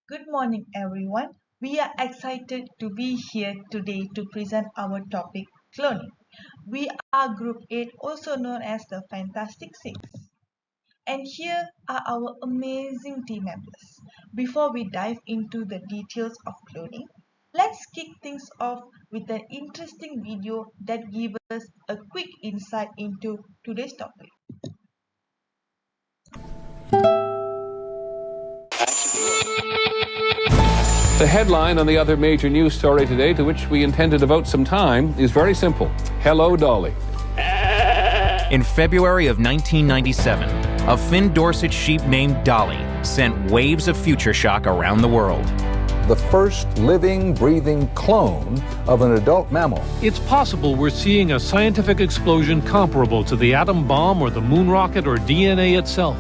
Good morning, everyone. We are excited to be here today to present our topic cloning. We are Group 8, also known as the Fantastic Six. And here are our amazing team members. Before we dive into the details of cloning, let's kick things off with an interesting video that gives us a quick insight into today's topic. The headline on the other major news story today, to which we intend to devote some time, is very simple. Hello, Dolly. In February of 1997, a Finn Dorset sheep named Dolly sent waves of future shock around the world. The first living, breathing clone of an adult mammal. It's possible we're seeing a scientific explosion comparable to the atom bomb or the moon rocket or DNA itself.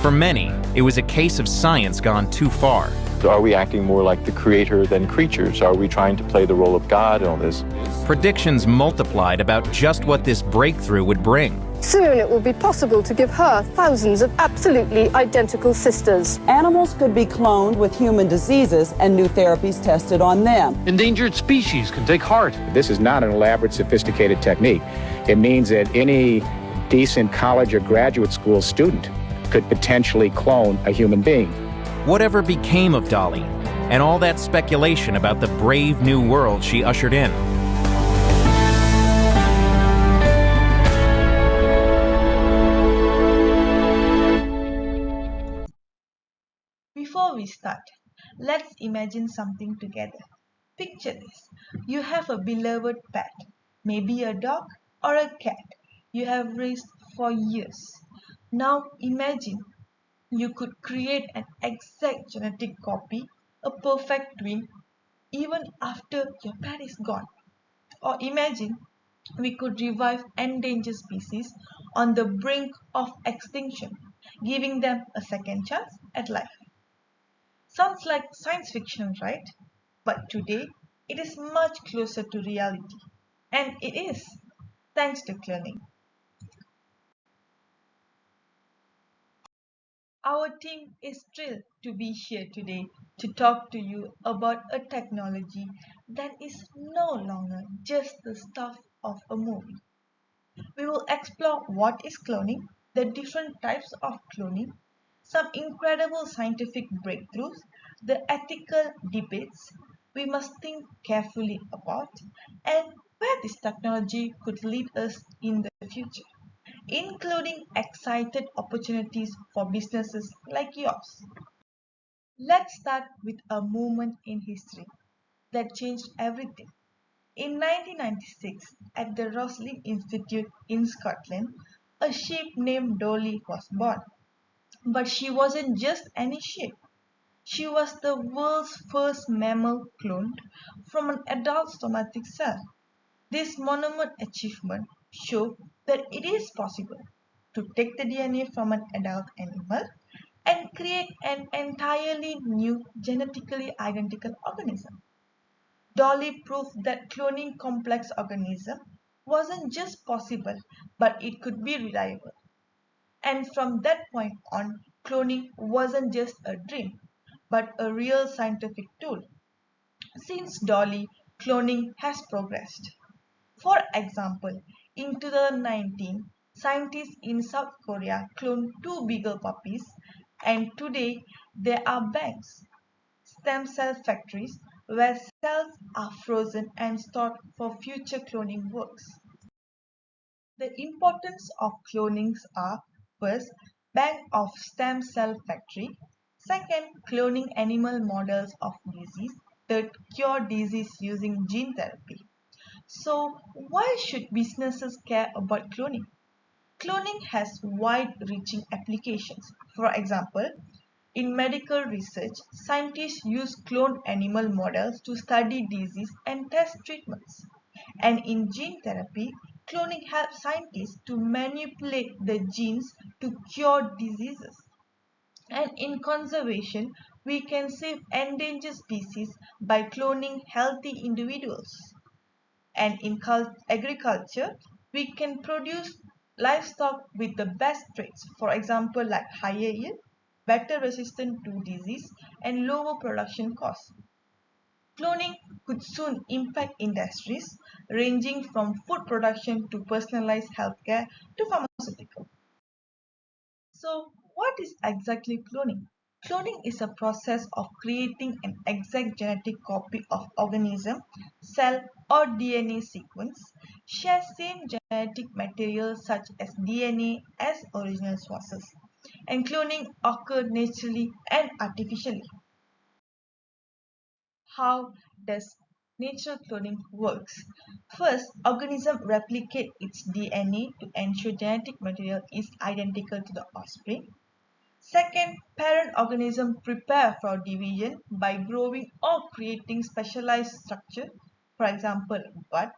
For many, it was a case of science gone too far. Are we acting more like the creator than creatures? Are we trying to play the role of God and all this? Predictions multiplied about just what this breakthrough would bring. Soon it will be possible to give her thousands of absolutely identical sisters. Animals could be cloned with human diseases and new therapies tested on them. Endangered species can take heart. This is not an elaborate, sophisticated technique. It means that any decent college or graduate school student could potentially clone a human being. Whatever became of Dolly, and all that speculation about the brave new world she ushered in. Before we start, let's imagine something together. Picture this. You have a beloved pet, maybe a dog or a cat you have raised for years. Now imagine you could create an exact genetic copy, a perfect twin, even after your pet is gone. Or imagine we could revive endangered species on the brink of extinction, giving them a second chance at life. Sounds like science fiction, right? But today, it is much closer to reality. And it is, thanks to cloning. Our team is thrilled to be here today to talk to you about a technology that is no longer just the stuff of a movie. We will explore what is cloning, the different types of cloning, some incredible scientific breakthroughs, the ethical debates we must think carefully about, and where this technology could lead us in the future, including excited opportunities for businesses like yours. Let's start with a moment in history that changed everything. In 1996, at the Roslin Institute in Scotland, a sheep named Dolly was born. But she wasn't just any sheep. She was the world's first mammal cloned from an adult somatic cell. This monumental achievement showed that it is possible to take the DNA from an adult animal and create an entirely new genetically identical organism. Dolly proved that cloning complex organisms wasn't just possible, but it could be reliable. And from that point on, cloning wasn't just a dream, but a real scientific tool. Since Dolly, cloning has progressed. For example, in 2019, scientists in South Korea cloned two beagle puppies, and today there are banks, stem cell factories, where cells are frozen and stored for future cloning works. The importance of clonings are: first, bank of stem cell factory; second, cloning animal models of disease; third, cure disease using gene therapy. So why should businesses care about cloning? Cloning has wide-reaching applications. For example, in medical research, scientists use cloned animal models to study disease and test treatments. And in gene therapy, cloning helps scientists to manipulate the genes to cure diseases. And in conservation, we can save endangered species by cloning healthy individuals. And in agriculture, we can produce livestock with the best traits, for example, like higher yield, better resistant to disease, and lower production costs. Cloning could soon impact industries ranging from food production to personalized healthcare to pharmaceutical. So, what is exactly cloning? Cloning is a process of creating an exact genetic copy of organism, cell, or DNA sequence, share same genetic material such as DNA as original sources, and cloning occurs naturally and artificially. How does natural cloning works? First, organism replicate its DNA to ensure genetic material is identical to the offspring. Second, parent organism prepare for division by growing or creating specialized structure, for example, bud.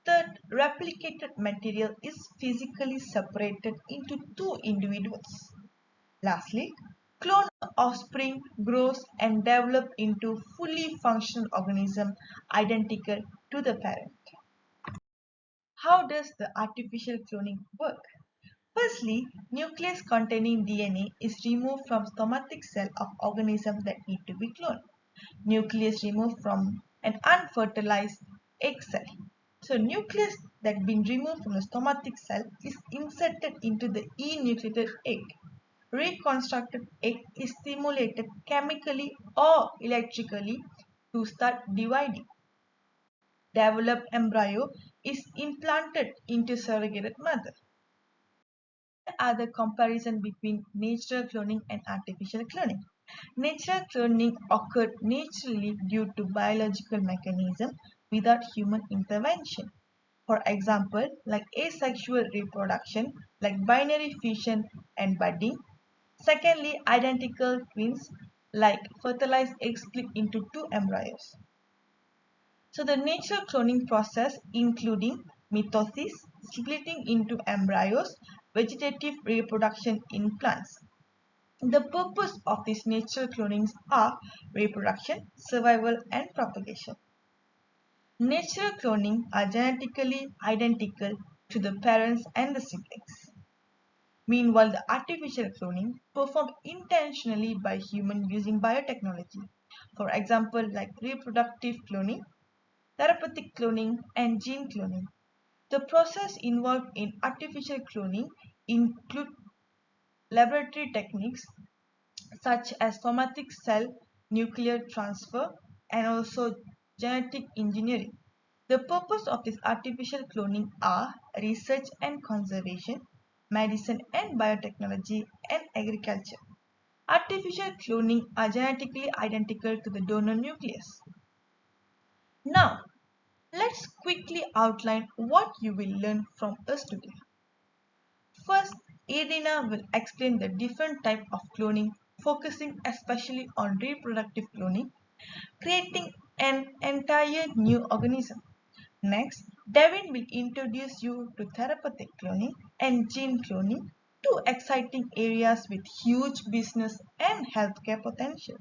Third, replicated material is physically separated into two individuals. Lastly, clone offspring grows and develop into fully functional organism identical to the parent. How does the artificial cloning work? Firstly, nucleus containing DNA is removed from somatic cell of organism that need to be cloned. Nucleus removed from an unfertilized egg cell. So nucleus that been removed from the somatic cell is inserted into the enucleated egg. Reconstructed egg is stimulated chemically or electrically to start dividing. Developed embryo is implanted into surrogate mother. Are the comparison between natural cloning and artificial cloning. Natural cloning occurred naturally due to biological mechanism without human intervention. For example, like asexual reproduction, like binary fission and budding. Secondly, identical twins, like fertilized eggs split into two embryos. So the natural cloning process including mitosis, splitting into embryos, vegetative reproduction in plants. The purpose of these natural clonings are reproduction, survival and propagation. Natural cloning are genetically identical to the parents and the siblings. Meanwhile, the artificial cloning performed intentionally by humans using biotechnology. For example, like reproductive cloning, therapeutic cloning, and gene cloning. The process involved in artificial cloning include laboratory techniques such as somatic cell nuclear transfer and also genetic engineering. The purpose of this artificial cloning are research and conservation, medicine and biotechnology, and agriculture. Artificial cloning are genetically identical to the donor nucleus. Now, let's quickly outline what you will learn from us today. First, Irina will explain the different type of cloning, focusing especially on reproductive cloning, creating an entire new organism. Next, Devin will introduce you to therapeutic cloning and gene cloning, two exciting areas with huge business and healthcare potential.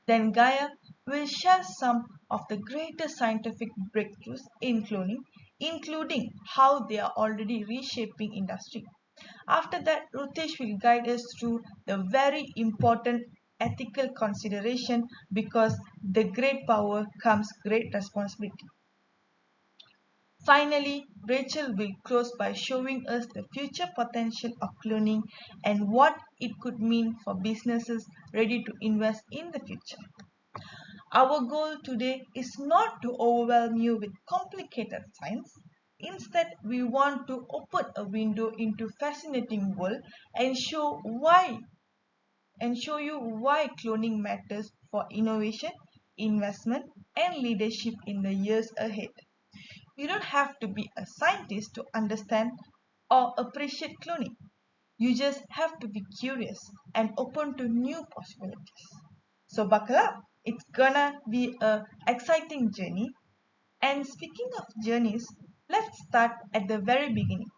Then Gaia will share some of the greatest scientific breakthroughs in cloning, including how they are already reshaping industry. After that, Rutesh will guide us through the very important ethical consideration because the great power comes great responsibility. Finally, Rachel will close by showing us the future potential of cloning and what it could mean for businesses ready to invest in the future. Our goal today is not to overwhelm you with complicated science. Instead, we want to open a window into fascinating world and show you why cloning matters for innovation, investment, and leadership in the years ahead. You don't have to be a scientist to understand or appreciate cloning. You just have to be curious and open to new possibilities. So buckle up. It's gonna be a exciting journey. And speaking of journeys, let's start at the very beginning.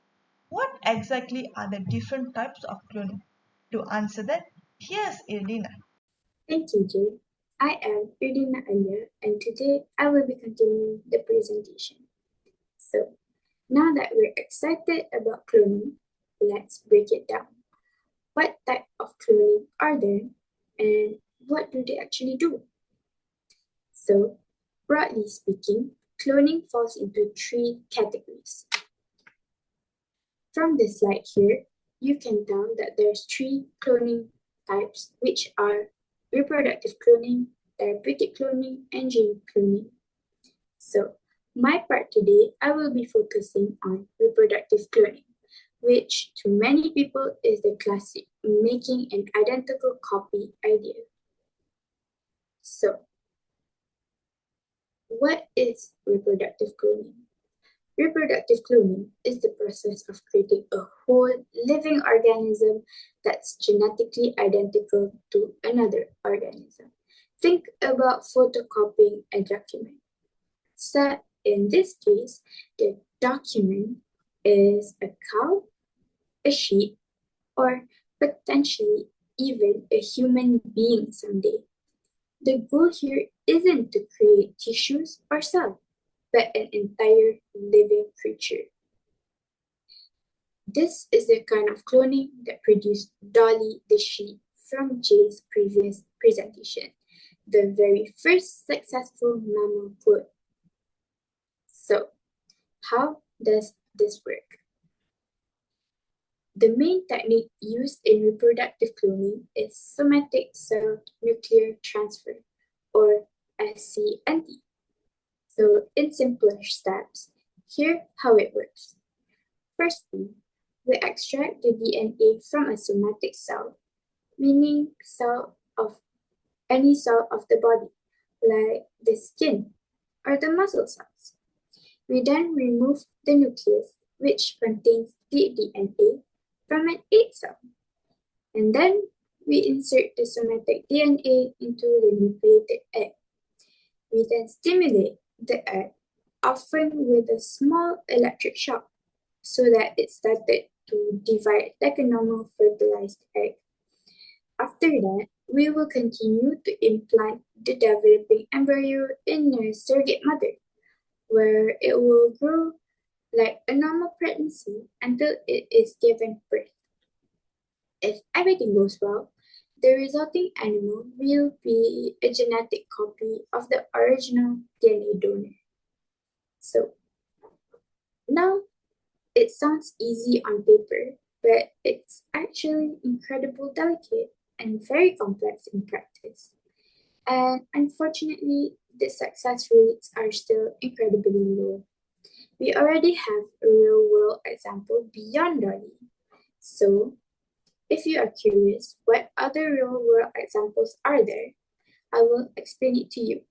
What exactly are the different types of cloning? To answer that, here's Irina. Thank you, Jay. I am Irina Anya, and today I will be continuing the presentation. So, now that we're excited about cloning, let's break it down. what type of cloning are there, and what do they actually do? So, broadly speaking, cloning falls into three categories. From the slide here, you can tell that there's three cloning types, which are reproductive cloning, therapeutic cloning, and gene cloning. So, my part today, I will be focusing on reproductive cloning, which to many people is the classic making an identical copy idea. So, what is reproductive cloning? Reproductive cloning is the process of creating a whole living organism that's genetically identical to another organism. Think about photocopying a document. So in this case, the document is a cow, a sheep, or potentially even a human being someday. The goal here isn't to create tissues or cells, but an entire living creature. This is the kind of cloning that produced Dolly the sheep from Jay's previous presentation, the very first successful mammal clone. So, how does this work? The main technique used in reproductive cloning is somatic cell nuclear transfer, or SCNT. So, in simpler steps, here how it works. Firstly, we extract the DNA from a somatic cell, meaning cell of any cell of the body, like the skin or the muscle cells. We then remove the nucleus, which contains the DNA, from an egg cell. And then we insert the somatic DNA into the nucleated egg. We then stimulate the egg, often with a small electric shock, so that it started to divide like a normal fertilized egg. After that, we will continue to implant the developing embryo in a surrogate mother, where it will grow like a normal pregnancy until it is given birth. If everything goes well, the resulting animal will be a genetic copy of the original DNA donor. So, now it sounds easy on paper, but it's actually incredibly delicate and very complex in practice. And unfortunately, the success rates are still incredibly low. We already have a real-world example beyond Dolly. So, if you are curious what other real-world examples are there, I will explain it to you.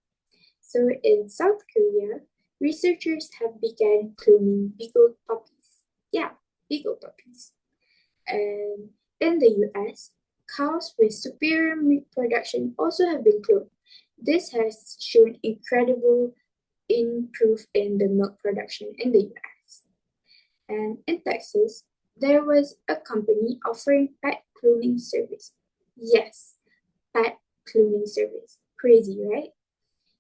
So, in South Korea, researchers have begun cloning beagle puppies. Yeah, beagle puppies. And in the US, cows with superior meat production also have been cloned. This has shown incredible improve in the milk production in the US. And in Texas, there was a company offering pet cloning service. Yes, pet cloning service. Crazy, right?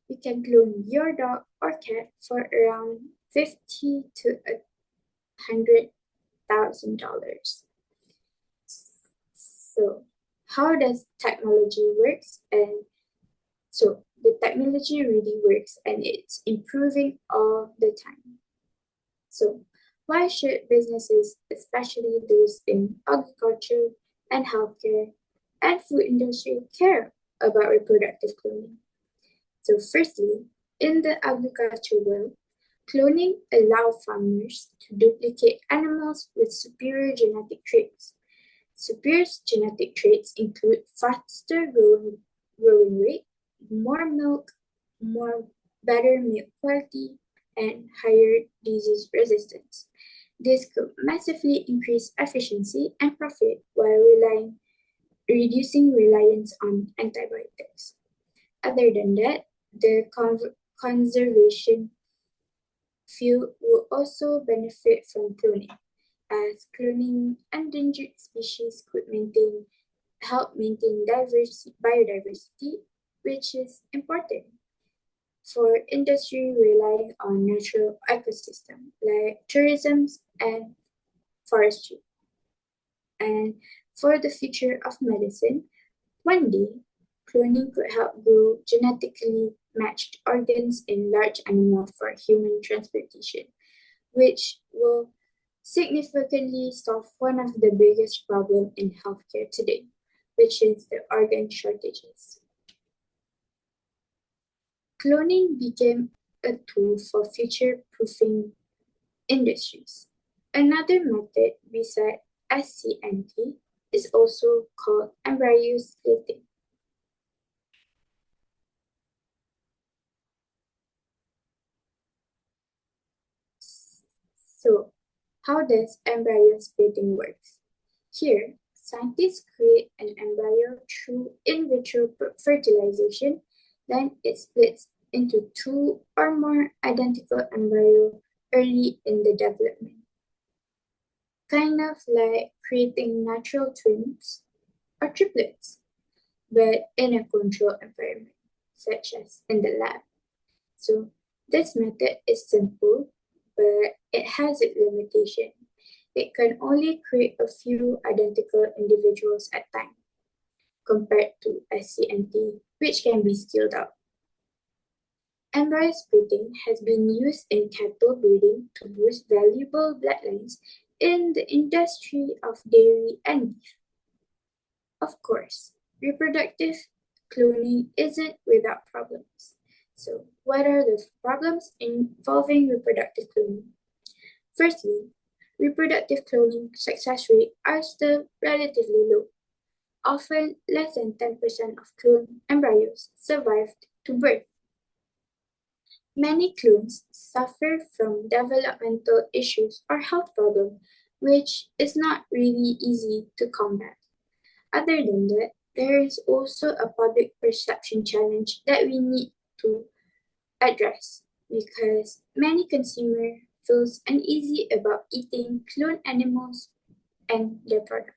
You can clone your dog or cat for around $50,000 to $100,000. So, how does technology works? And so the technology really works and it's improving all the time. So, why should businesses, especially those in agriculture and healthcare and food industry, care about reproductive cloning? So, firstly, in the agriculture world, cloning allows farmers to duplicate animals with superior genetic traits. Superior genetic traits include faster growing rate, more milk, better milk quality, and higher disease resistance. This could massively increase efficiency and profit while reducing reliance on antibiotics. Other than that, the conservation field will also benefit from cloning, as cloning endangered species could help maintain biodiversity, which is important for industry relying on natural ecosystem like tourism and forestry. And for the future of medicine, one day, cloning could help grow genetically matched organs in large animals for human transplantation, which will significantly solve one of the biggest problems in healthcare today, which is the organ shortages. Cloning became a tool for future-proofing industries. Another method besides SCNT is also called embryo splitting. So, how does embryo splitting work? Here, scientists create an embryo through in vitro fertilization, then it splits into two or more identical embryos early in the development. Kind of like creating natural twins or triplets, but in a controlled environment, such as in the lab. So this method is simple, but it has its limitation. It can only create a few identical individuals at a time, compared to SCNT, which can be scaled up. Embryo splitting has been used in cattle breeding to boost valuable bloodlines in the industry of dairy and beef. Of course, reproductive cloning isn't without problems. So, what are the problems involving reproductive cloning? Firstly, reproductive cloning success rates are still relatively low. Often, less than 10% of cloned embryos survived to birth. Many clones suffer from developmental issues or health problems, which is not really easy to combat. Other than that, there is also a public perception challenge that we need to address because many consumers feels uneasy about eating cloned animals and their products.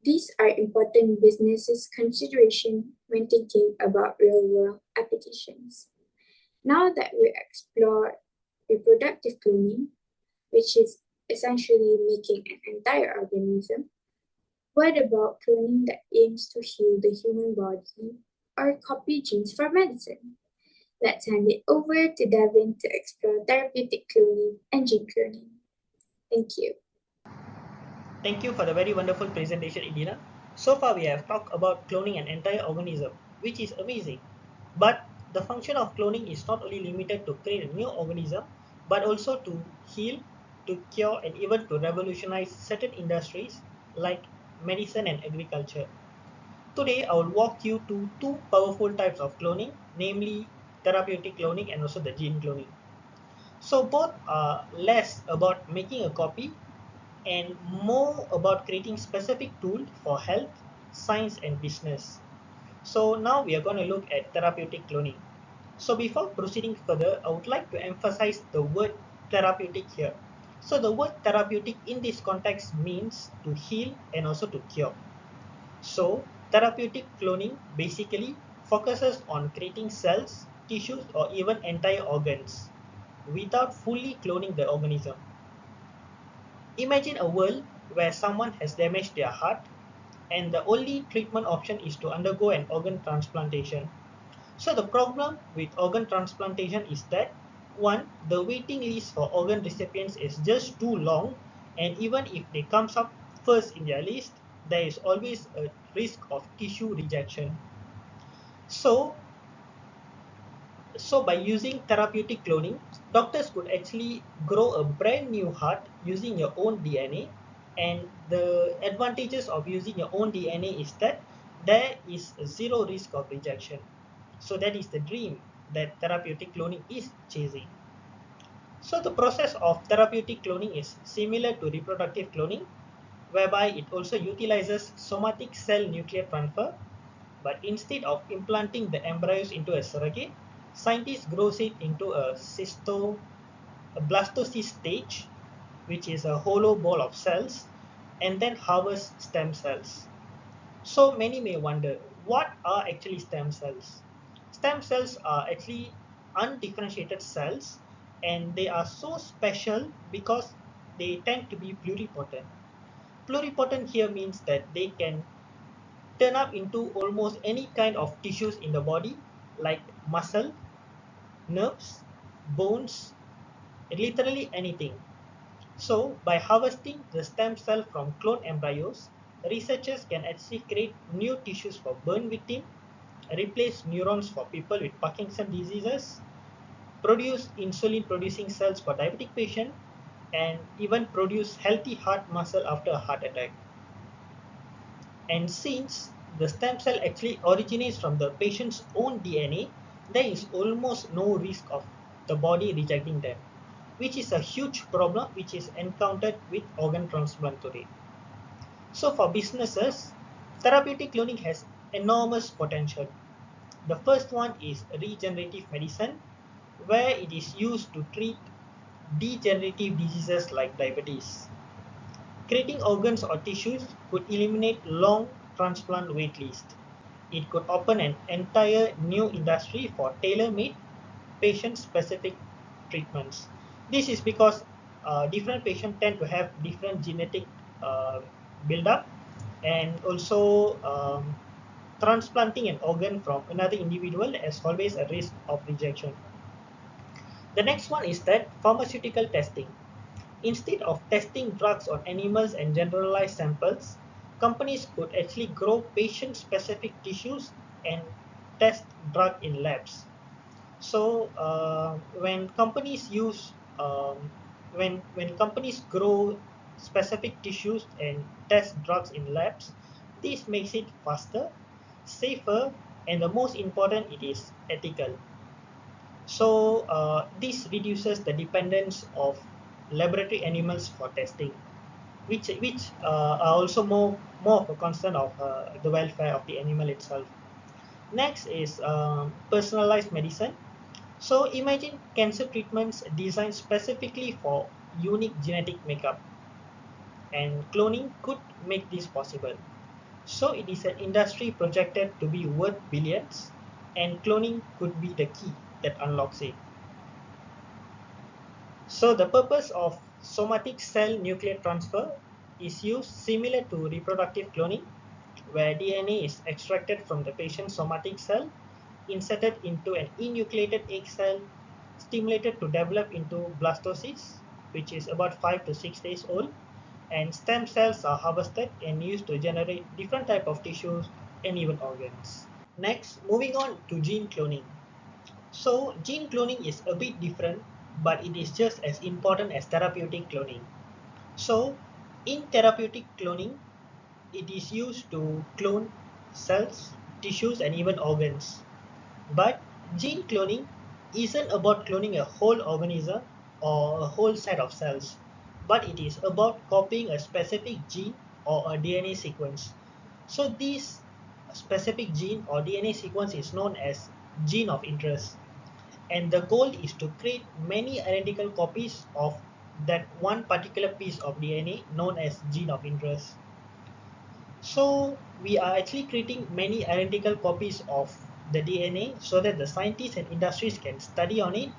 These are important businesses consideration when thinking about real-world applications. Now that we explore reproductive cloning, which is essentially making an entire organism, what about cloning that aims to heal the human body or copy genes for medicine? Let's hand it over to Devin to explore therapeutic cloning and gene cloning. Thank you. Thank you for the very wonderful presentation, Idina. So far, we have talked about cloning an entire organism, which is amazing. But the function of cloning is not only limited to create a new organism, but also to heal, to cure, and even to revolutionize certain industries like medicine and agriculture. Today, I will walk you to two powerful types of cloning, namely therapeutic cloning and also the gene cloning. So both are less about making a copy and more about creating specific tools for health, science, and business. So now we are going to look at therapeutic cloning. So before proceeding further, I would like to emphasize the word therapeutic here. So the word therapeutic in this context means to heal and also to cure. So therapeutic cloning basically focuses on creating cells, tissues, or even entire organs without fully cloning the organism. Imagine a world where someone has damaged their heart and the only treatment option is to undergo an organ transplantation. So the problem with organ transplantation is that one, the waiting list for organ recipients is just too long, and even if they comes up first in their list, there is always a risk of tissue rejection. So by using therapeutic cloning, doctors could actually grow a brand new heart using your own DNA. And the advantages of using your own DNA is that there is zero risk of rejection. So that is the dream that therapeutic cloning is chasing. So the process of therapeutic cloning is similar to reproductive cloning, whereby it also utilizes somatic cell nuclear transfer, but instead of implanting the embryos into a surrogate, scientists grows it into a blastocyst stage, which is a hollow ball of cells, and then harvest stem cells. So many may wonder, what are actually stem cells? Stem cells are actually undifferentiated cells, and they are so special because they tend to be pluripotent. Pluripotent here means that they can turn up into almost any kind of tissues in the body, like muscle, nerves, bones, literally anything. So, by harvesting the stem cell from clone embryos, researchers can actually create new tissues for burn victims, replace neurons for people with Parkinson's diseases, produce insulin producing cells for diabetic patients, and even produce healthy heart muscle after a heart attack. And since the stem cell actually originates from the patient's own DNA, there is almost no risk of the body rejecting them, which is a huge problem which is encountered with organ transplant today. So for businesses, therapeutic cloning has enormous potential. The first one is regenerative medicine, where it is used to treat degenerative diseases like diabetes. Creating organs or tissues could eliminate long transplant wait lists. It could open an entire new industry for tailor-made, patient-specific treatments. This is because different patients tend to have different genetic uh, build-up, and also transplanting an organ from another individual has always a risk of rejection. The next one is that pharmaceutical testing. Instead of testing drugs on animals and generalized samples, companies could actually grow patient-specific tissues and test drug in labs. So when companies use when companies grow specific tissues and test drugs in labs, this makes it faster, safer, and the most important, it is ethical. So this reduces the dependence of laboratory animals for testing, which are also more of a concern of the welfare of the animal itself. Next is personalized medicine. So imagine cancer treatments designed specifically for unique genetic makeup, and cloning could make this possible. So it is an industry projected to be worth billions, and cloning could be the key that unlocks it. So the purpose of somatic cell nuclear transfer is used similar to reproductive cloning, where DNA is extracted from the patient's somatic cell, inserted into an enucleated egg cell, stimulated to develop into blastocysts, which is about 5 to 6 days old, and stem cells are harvested and used to generate different type of tissues and even organs. Next, moving on to gene cloning. So gene cloning is a bit different, but it is just as important as therapeutic cloning. So in therapeutic cloning, it is used to clone cells, tissues, and even organs. But gene cloning isn't about cloning a whole organism or a whole set of cells, but it is about copying a specific gene or a DNA sequence. So this specific gene or DNA sequence is known as gene of interest, and the goal is to create many identical copies of that one particular piece of DNA known as gene of interest. So we are actually creating many identical copies of the DNA so that the scientists and industries can study on it,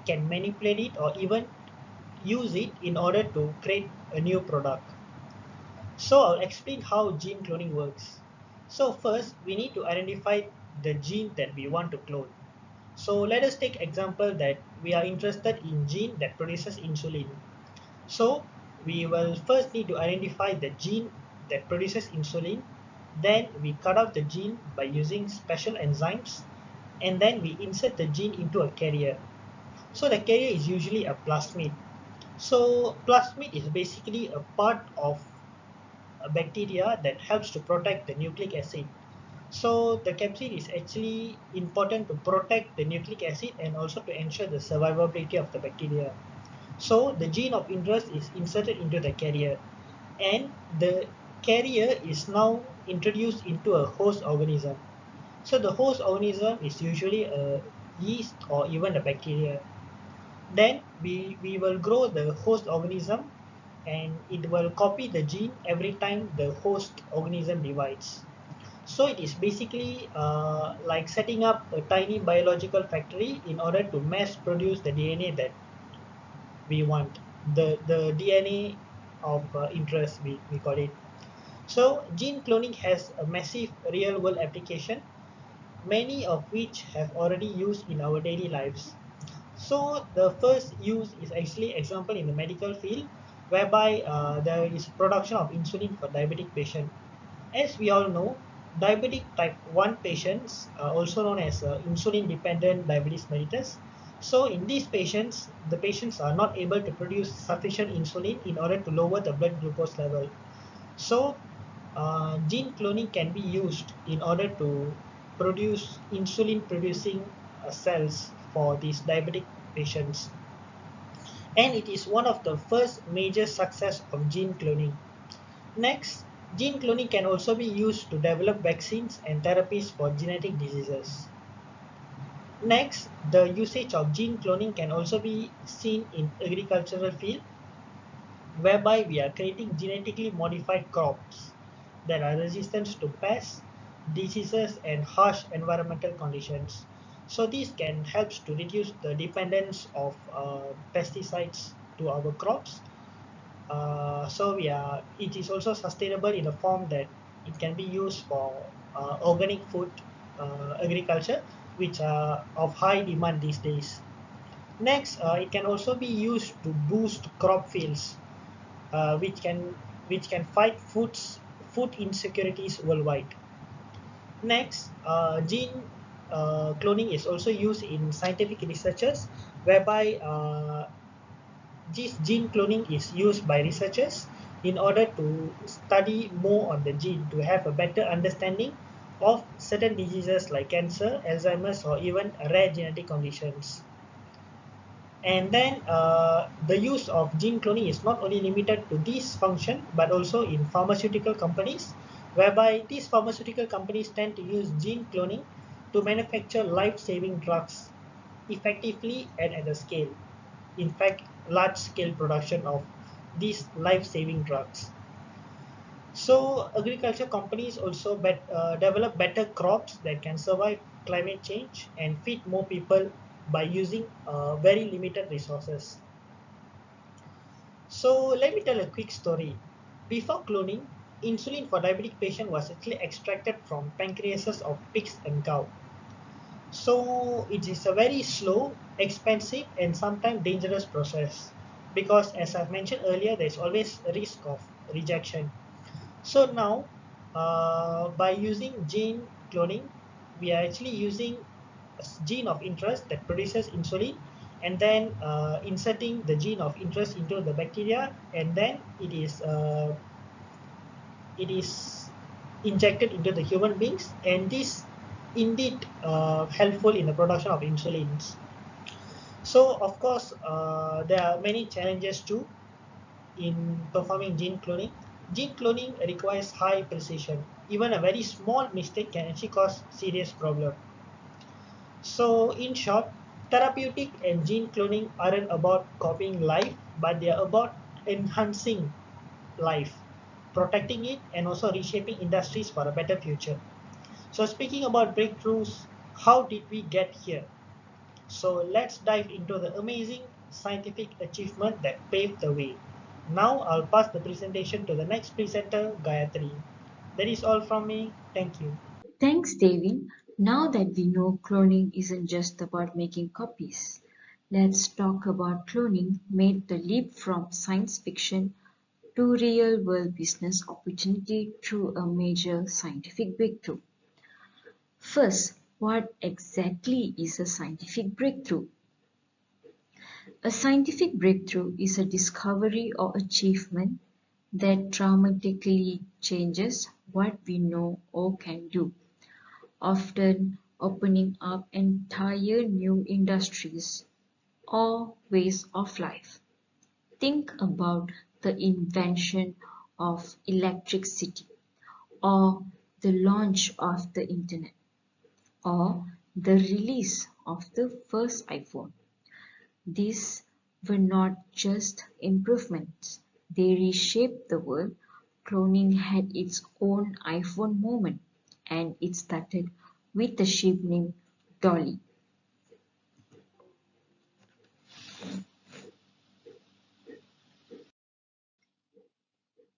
can manipulate it, or even use it in order to create a new product. So I'll explain how gene cloning works. So first, we need to identify the gene that we want to clone. So let us take example that we are interested in gene that produces insulin. So we will first need to identify the gene that produces insulin, then we cut out the gene by using special enzymes, and then we insert the gene into a carrier. So the carrier is usually a plasmid. So plasmid is basically a part of a bacteria that helps to protect the nucleic acid. So the capsid is actually important to protect the nucleic acid and also to ensure the survivability of the bacteria. So the gene of interest is inserted into the carrier, and the carrier is now introduced into a host organism. So the host organism is usually a yeast or even a bacteria. Then we will grow the host organism, and it will copy the gene every time the host organism divides. So it is basically like setting up a tiny biological factory in order to mass produce the DNA that we want. the DNA of interest, we call it. So gene cloning has a massive real world application, many of which have already used in our daily lives. So the first use is actually example in the medical field, whereby there is production of insulin for diabetic patient. As we all know, diabetic type 1 patients, also known as insulin dependent diabetes mellitus. So in these patients, the patients are not able to produce sufficient insulin in order to lower the blood glucose level. So gene cloning can be used in order to produce insulin producing cells for these diabetic patients. And it is one of the first major success of gene cloning. Next, gene cloning can also be used to develop vaccines and therapies for genetic diseases. Next, the usage of gene cloning can also be seen in agricultural field, whereby we are creating genetically modified crops that are resistant to pests, diseases, and harsh environmental conditions. So this can help to reduce the dependence of pesticides to our crops. It is also sustainable in a form that it can be used for organic food agriculture, which are of high demand these days. Next, it can also be used to boost crop fields, uh, which can which can fight food insecurities worldwide. Next, gene cloning is also used in scientific researches, whereby this gene cloning is used by researchers in order to study more on the gene to have a better understanding of certain diseases like cancer, Alzheimer's, or even rare genetic conditions. And then the use of gene cloning is not only limited to this function, but also in pharmaceutical companies, whereby these pharmaceutical companies tend to use gene cloning to manufacture life-saving drugs effectively and at a scale. In fact, large-scale production of these life-saving drugs. So agriculture companies also develop better crops that can survive climate change and feed more people by using very limited resources. So let me tell a quick story. Before cloning, insulin for diabetic patient was actually extracted from pancreases of pigs and cow. So it is a very slow, expensive, and sometimes dangerous process because, as I've mentioned earlier, there's always a risk of rejection. So now, by using gene cloning, we are actually using a gene of interest that produces insulin, and then inserting the gene of interest into the bacteria, and then it is injected into the human beings, and this indeed helpful in the production of insulins. So of course, there are many challenges too in performing gene cloning. Gene cloning requires high precision. Even a very small mistake can actually cause serious problem. So in short, therapeutic and gene cloning aren't about copying life, but they are about enhancing life, protecting it, and also reshaping industries for a better future. So speaking about breakthroughs, how did we get here? So let's dive into the amazing scientific achievement that paved the way. Now I'll pass the presentation to the next presenter, Gayatri. That is all from me. Thank you. Thanks, David. Now that we know cloning isn't just about making copies, let's talk about cloning made the leap from science fiction to real world business opportunity through a major scientific breakthrough. First, what exactly is a scientific breakthrough? A scientific breakthrough is a discovery or achievement that dramatically changes what we know or can do, often opening up entire new industries or ways of life. Think about the invention of electricity, or the launch of the internet, or the release of the first iPhone. These were not just improvements, they reshaped the world. Cloning had its own iPhone moment, and it started with a ship named Dolly.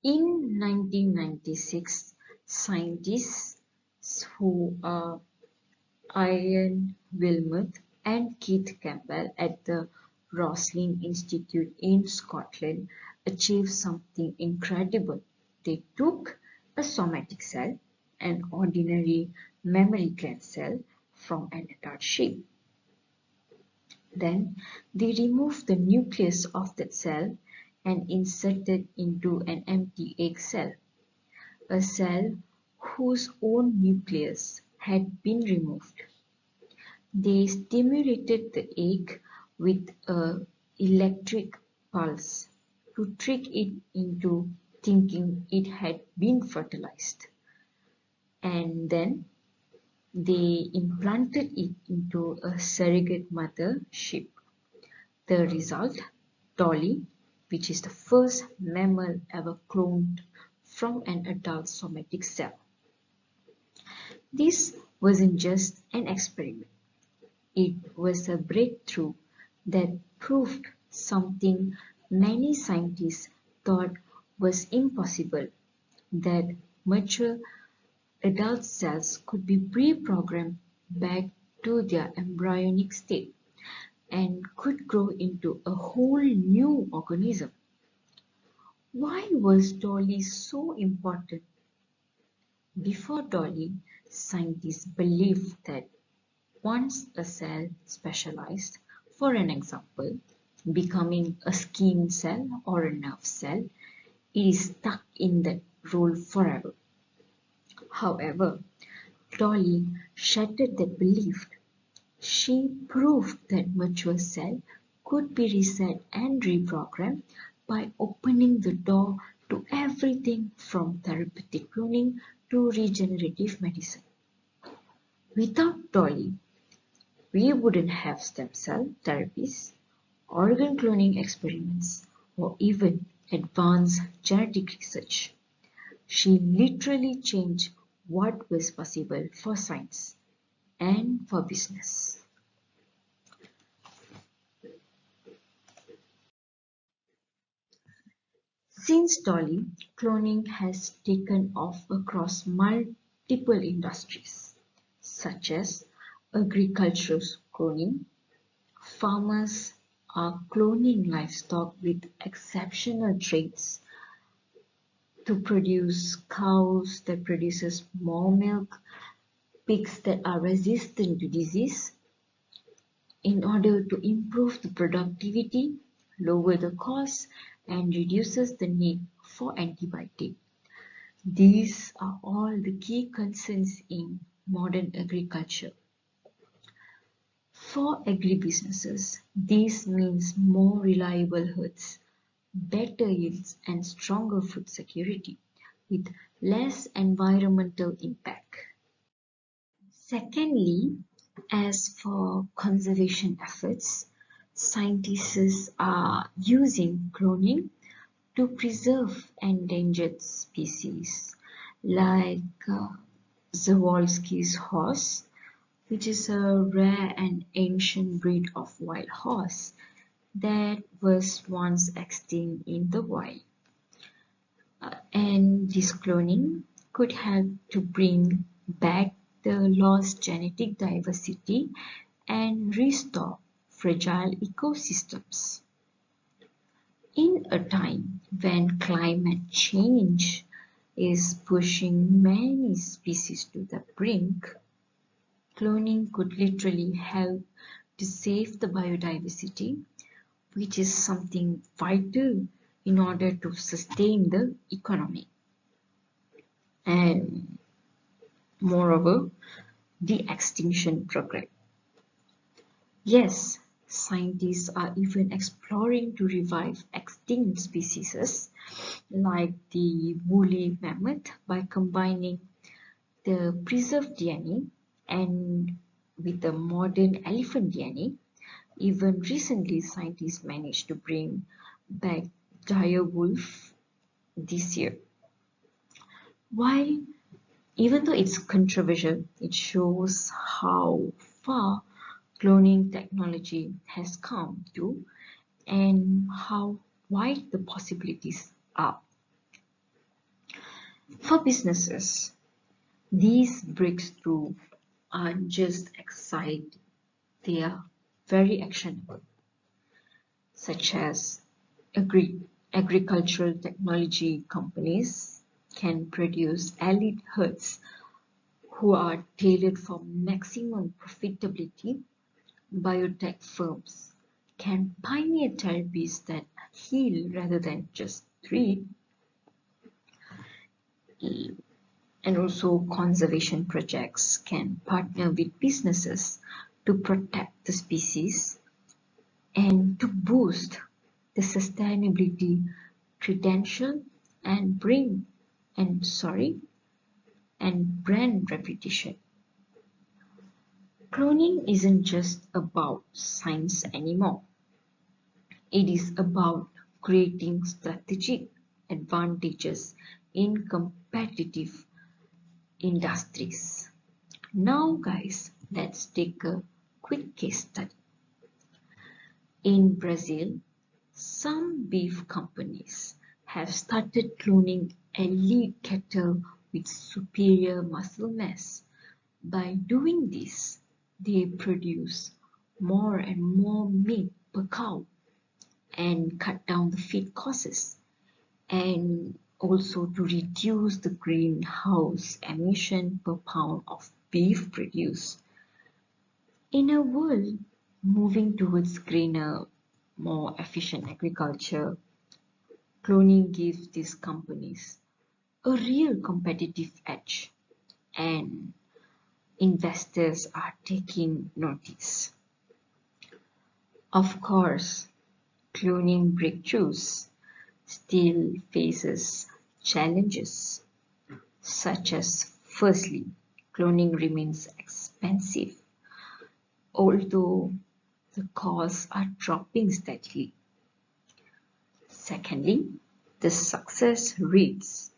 In 1996, scientists who are Ian Wilmot and Keith Campbell at the Roslin Institute in Scotland achieved something incredible. They took a somatic cell, an ordinary mammary gland cell, from an adult sheep. Then they removed the nucleus of that cell and inserted into an empty egg cell, a cell whose own nucleus had been removed. They stimulated the egg with an electric pulse to trick it into thinking it had been fertilized. And then they implanted it into a surrogate mother sheep. The result, Dolly, which is the first mammal ever cloned from an adult somatic cell. This wasn't just an experiment. It was a breakthrough that proved something many scientists thought was impossible, that mature adult cells could be reprogrammed back to their embryonic state and could grow into a whole new organism. Why was Dolly so important? Before Dolly, scientists believed that once a cell specialized, for an example, becoming a skin cell or a nerve cell, it is stuck in that role forever. However, Dolly shattered that belief. She proved that mature cell could be reset and reprogrammed by opening the door to everything from therapeutic cloning to regenerative medicine. Without Dolly, we wouldn't have stem cell therapies, organ cloning experiments, or even advanced genetic research. She literally changed what was possible for science and for business. Since Dolly, cloning has taken off across multiple industries, such as agricultural cloning. Farmers are cloning livestock with exceptional traits to produce cows that produces more milk, pigs that are resistant to disease, in order to improve the productivity, lower the cost, and reduces the need for antibiotics. These are all the key concerns in modern agriculture. For agribusinesses, this means more reliable herds, better yields, and stronger food security with less environmental impact. Secondly, as for conservation efforts, scientists are using cloning to preserve endangered species like Zawolsky's horse, which is a rare and ancient breed of wild horse that was once extinct in the wild. And this cloning could help to bring back the lost genetic diversity and restore fragile ecosystems. In a time when climate change is pushing many species to the brink, cloning could literally help to save the biodiversity, which is something vital in order to sustain the economy. And moreover, the extinction program. Yes, scientists are even exploring to revive extinct species like the woolly mammoth by combining the preserved DNA and with the modern elephant DNA. Even recently, scientists managed to bring back dire wolf this year. While even though it's controversial, it shows how far cloning technology has come to and how wide the possibilities are. For businesses, these breakthroughs aren't just exciting, they are very actionable, such as agricultural technology companies can produce elite herds who are tailored for maximum profitability. Biotech firms can pioneer therapies that heal rather than just treat, and also conservation projects can partner with businesses to protect the species and to boost the sustainability credential and brand reputation. Cloning isn't just about science anymore. It is about creating strategic advantages in competitive industries. Now guys, let's take a quick case study. In Brazil, some beef companies have started cloning elite cattle with superior muscle mass. By doing this, they produce more and more meat per cow and cut down the feed costs, and also to reduce the greenhouse emission per pound of beef produced. In a world moving towards greener, more efficient agriculture, cloning gives these companies a real competitive edge, and investors are taking notice. Of course, cloning breakthroughs still faces challenges, such as firstly, cloning remains expensive, although the costs are dropping steadily. Secondly, the success rates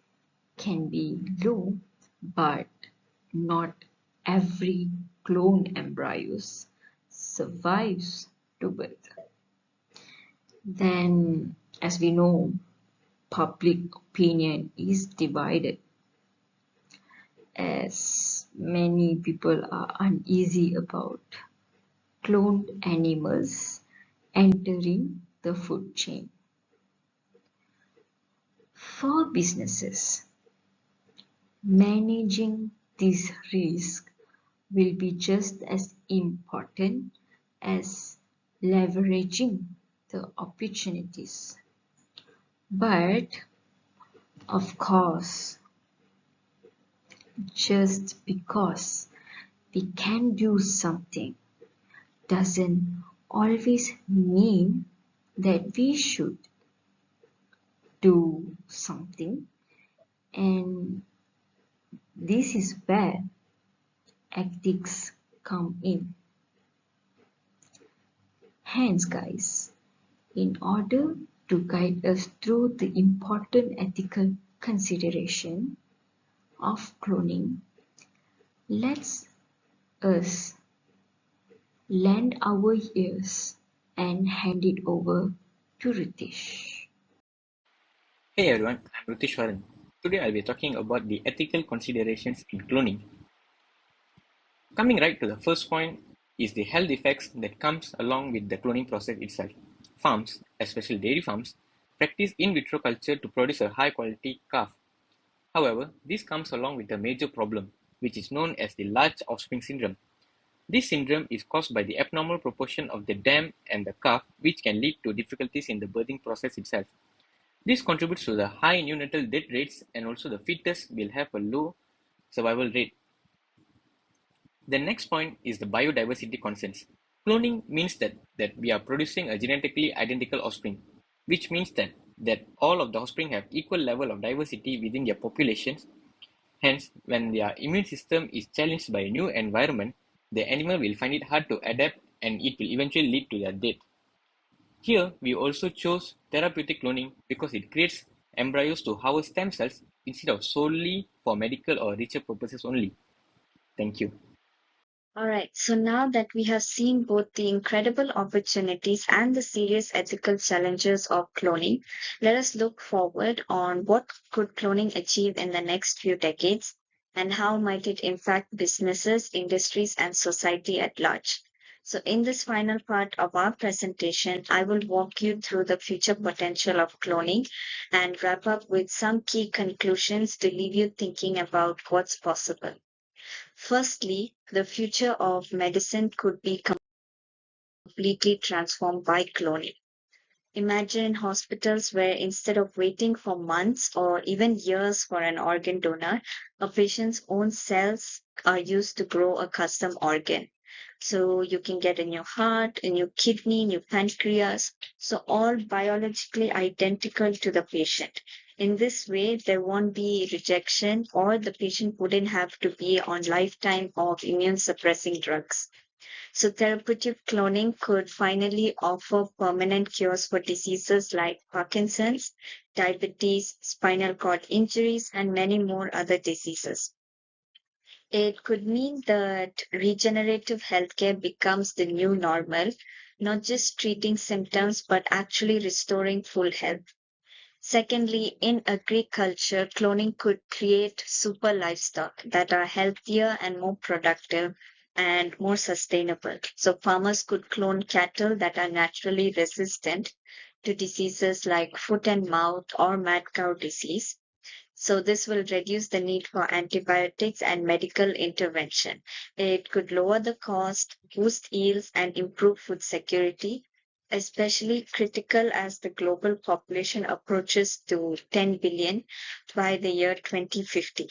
can be low, but not every cloned embryos survives to birth. Then, as we know, public opinion is divided, as many people are uneasy about cloned animals entering the food chain. For businesses, managing this risk will be just as important as leveraging the opportunities. But of course, just because we can do something doesn't always mean that we should do something, and this is where ethics come in. Hence guys, in order to guide us through the important ethical consideration of cloning, let's us lend our ears and hand it over to Ritesh. Hey everyone, I'm Ritesh. Today I'll be talking about the ethical considerations in cloning. Coming right to the first point is the health effects that comes along with the cloning process itself. Farms, especially dairy farms, practice in vitro culture to produce a high quality calf. However, this comes along with a major problem, which is known as the large offspring syndrome. This syndrome is caused by the abnormal proportion of the dam and the calf, which can lead to difficulties in the birthing process itself. This contributes to the high neonatal death rates, and also the fetus will have a low survival rate. The next point is the biodiversity concerns. Cloning means that we are producing a genetically identical offspring, which means that all of the offspring have equal level of diversity within their populations. Hence, when their immune system is challenged by a new environment, the animal will find it hard to adapt, and it will eventually lead to their death. Here, we also chose therapeutic cloning because it creates embryos to harvest stem cells instead of solely for medical or research purposes only. Thank you. All right, so now that we have seen both the incredible opportunities and the serious ethical challenges of cloning, let us look forward on what could cloning achieve in the next few decades and how might it impact businesses, industries, and society at large. So, in this final part of our presentation, I will walk you through the future potential of cloning and wrap up with some key conclusions to leave you thinking about what's possible. Firstly, the future of medicine could be completely transformed by cloning. Imagine hospitals where instead of waiting for months or even years for an organ donor, a patient's own cells are used to grow a custom organ. So you can get a new heart, a new kidney, new pancreas, so all biologically identical to the patient. In this way, there won't be rejection or the patient wouldn't have to be on lifetime of immune suppressing drugs. So therapeutic cloning could finally offer permanent cures for diseases like Parkinson's, diabetes, spinal cord injuries, and many more other diseases. It could mean that regenerative healthcare becomes the new normal, not just treating symptoms, but actually restoring full health. Secondly, in agriculture, cloning could create super livestock that are healthier and more productive and more sustainable. So farmers could clone cattle that are naturally resistant to diseases like foot and mouth or mad cow disease. So this will reduce the need for antibiotics and medical intervention. It could lower the cost, boost yields, and improve food security, especially critical as the global population approaches to 10 billion by the year 2050.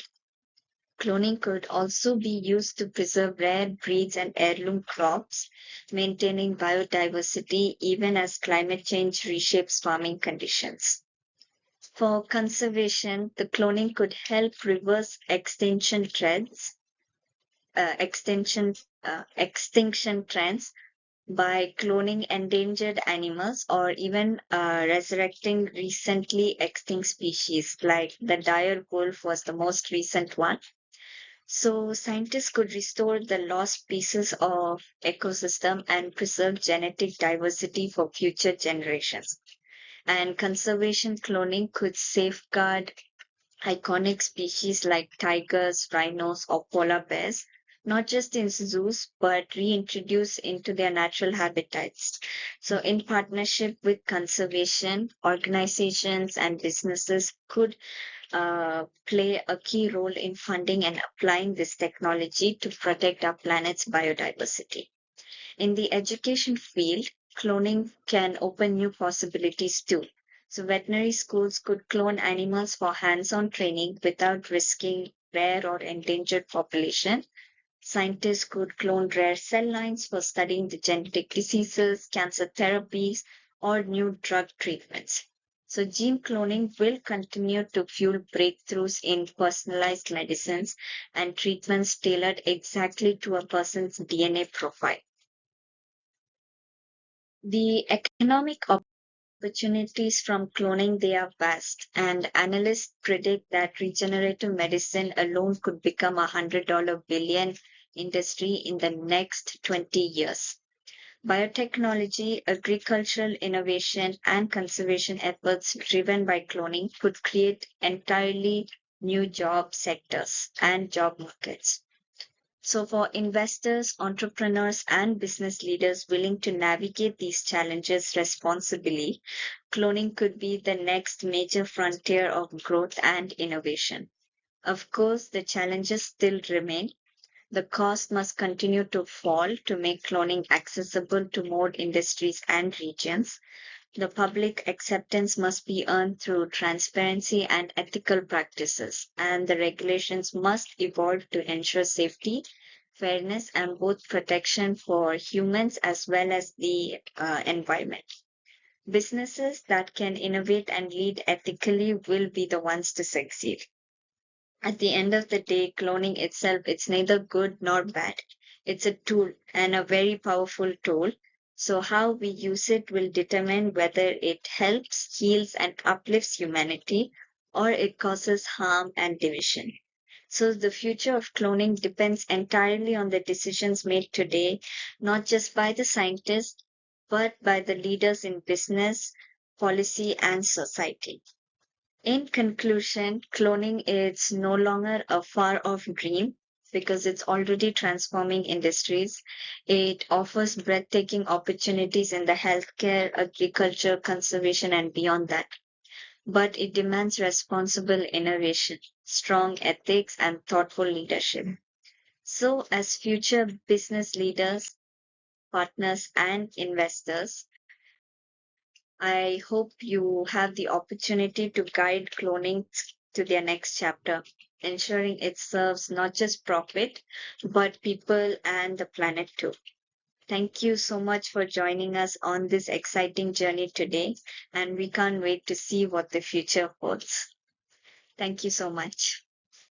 Cloning could also be used to preserve rare breeds and heirloom crops, maintaining biodiversity even as climate change reshapes farming conditions. For conservation, the cloning could help reverse extinction trends by cloning endangered animals or even resurrecting recently extinct species, like the dire wolf was the most recent one. So scientists could restore the lost pieces of ecosystem and preserve genetic diversity for future generations. And conservation cloning could safeguard iconic species like tigers, rhinos, or polar bears, not just in zoos, but reintroduced into their natural habitats. So, in partnership with conservation organizations and businesses, could play a key role in funding and applying this technology to protect our planet's biodiversity. In the education field, cloning can open new possibilities too. So, veterinary schools could clone animals for hands on training without risking rare or endangered population. Scientists could clone rare cell lines for studying the genetic diseases, cancer therapies, or new drug treatments. So, gene cloning will continue to fuel breakthroughs in personalized medicines and treatments tailored exactly to a person's DNA profile. The economic opportunities from cloning they are vast, and analysts predict that regenerative medicine alone could become $100 billion industry in the next 20 years. Biotechnology, agricultural innovation, and conservation efforts driven by cloning could create entirely new job sectors and job markets. So, for investors, entrepreneurs, and business leaders willing to navigate these challenges responsibly, cloning could be the next major frontier of growth and innovation. Of course, the challenges still remain. The cost must continue to fall to make cloning accessible to more industries and regions. The public acceptance must be earned through transparency and ethical practices, and the regulations must evolve to ensure safety, fairness, and both protection for humans as well as the environment. Businesses that can innovate and lead ethically will be the ones to succeed. At the end of the day, cloning itself, it's neither good nor bad. It's a tool and a very powerful tool. So how we use it will determine whether it helps, heals, and uplifts humanity or it causes harm and division. So the future of cloning depends entirely on the decisions made today, not just by the scientists, but by the leaders in business, policy, and society. In conclusion, cloning is no longer a far off dream because it's already transforming industries. It offers breathtaking opportunities in the healthcare, agriculture, conservation, and beyond that. But it demands responsible innovation, strong ethics, and thoughtful leadership. So, as future business leaders, partners, and investors, I hope you have the opportunity to guide cloning to their next chapter, ensuring it serves not just profit, but people and the planet too. Thank you so much for joining us on this exciting journey today, and we can't wait to see what the future holds. Thank you so much.